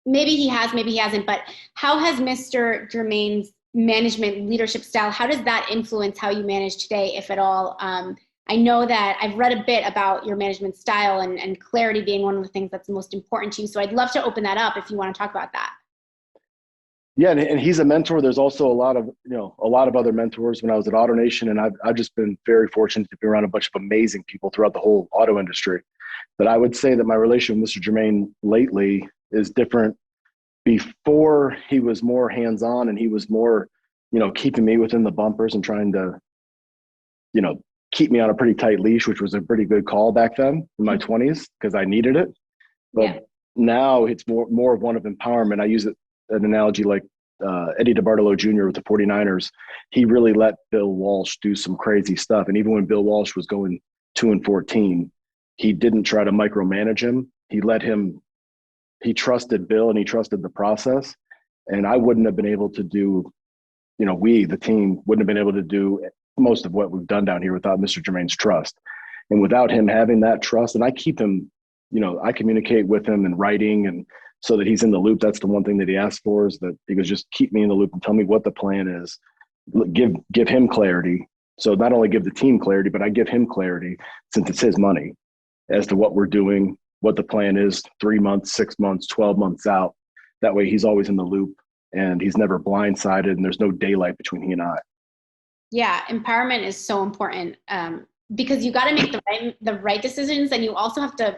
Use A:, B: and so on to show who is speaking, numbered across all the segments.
A: maybe he has, maybe he hasn't, but how has Mr. Germain's management leadership style, how does that influence how you manage today, if at all? I know that I've read a bit about your management style and clarity being one of the things that's most important to you. So I'd love to open that up if you want to talk about that.
B: Yeah, and he's a mentor. There's also a lot of other mentors when I was at AutoNation, and I've just been very fortunate to be around a bunch of amazing people throughout the whole auto industry. But I would say that my relation with Mr. Germain lately is different. Before, he was more hands-on, and he was more, keeping me within the bumpers and trying to, keep me on a pretty tight leash, which was a pretty good call back then in my 20s because I needed it. But now it's more of one of empowerment. I use an analogy like Eddie DeBartolo Jr. with the 49ers. He really let Bill Walsh do some crazy stuff. And even when Bill Walsh was going 2-14, he didn't try to micromanage him. He trusted Bill and he trusted the process. And I wouldn't have been able to do, the team wouldn't have been able to do most of what we've done down here without Mr. Germain's trust. And without him having that trust, and I keep him, I communicate with him in writing and so that he's in the loop. That's the one thing that he asked for, is that he goes, just keep me in the loop and tell me what the plan is. Give him clarity. So not only give the team clarity, but I give him clarity since it's his money as to what we're doing, what the plan is 3 months, 6 months, 12 months out. That way he's always in the loop and he's never blindsided and there's no daylight between he and I.
A: Yeah, empowerment is so important because you got to make the right decisions, and you also have to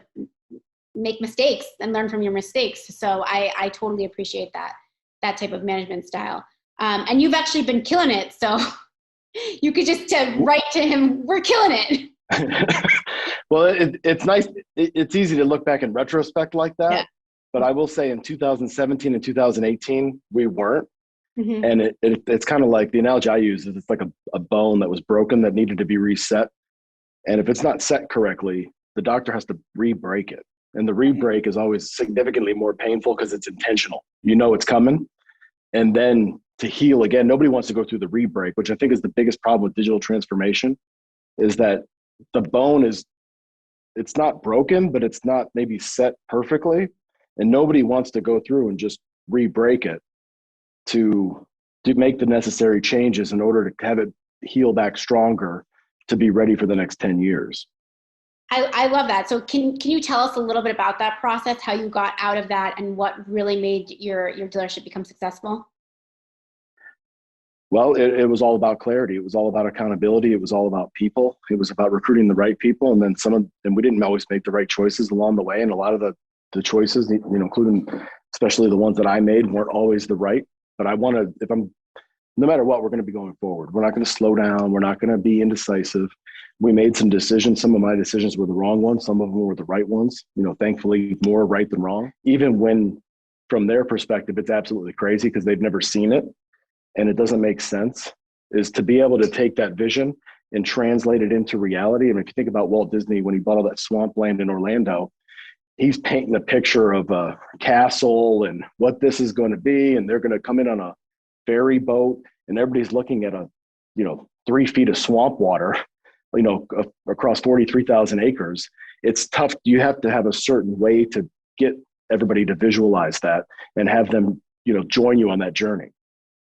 A: make mistakes and learn from your mistakes. So I totally appreciate that type of management style. And you've actually been killing it. So you could just write to him, we're killing it.
B: Well, it's nice. It's easy to look back in retrospect like that. Yeah. But I will say in 2017 and 2018, we weren't. Mm-hmm. And it's kind of like the analogy I use is it's like a bone that was broken that needed to be reset. And if it's not set correctly, the doctor has to re-break it. And the re-break is always significantly more painful because it's intentional. It's coming. And then to heal again, nobody wants to go through the re-break, which I think is the biggest problem with digital transformation, is that the bone it's not broken, but it's not maybe set perfectly. And nobody wants to go through and just re-break it to make the necessary changes in order to have it heal back stronger to be ready for the next 10 years.
A: I love that. So can you tell us a little bit about that process, how you got out of that and what really made your dealership become successful?
B: Well, it was all about clarity. It was all about accountability. It was all about people. It was about recruiting the right people. And then and we didn't always make the right choices along the way. And a lot of the choices, including especially the ones that I made, weren't always the right. But no matter what, we're going to be going forward. We're not going to slow down. We're not going to be indecisive. We made some decisions. Some of my decisions were the wrong ones. Some of them were the right ones. Thankfully, more right than wrong. Even when, from their perspective, it's absolutely crazy because they've never seen it and it doesn't make sense, is to be able to take that vision and translate it into reality. And if you think about Walt Disney, when he bought all that swampland in Orlando, he's painting a picture of a castle and what this is going to be. And they're going to come in on a ferry boat and everybody's looking at 3 feet of swamp water, across 43,000 acres. It's tough. You have to have a certain way to get everybody to visualize that and have them, join you on that journey.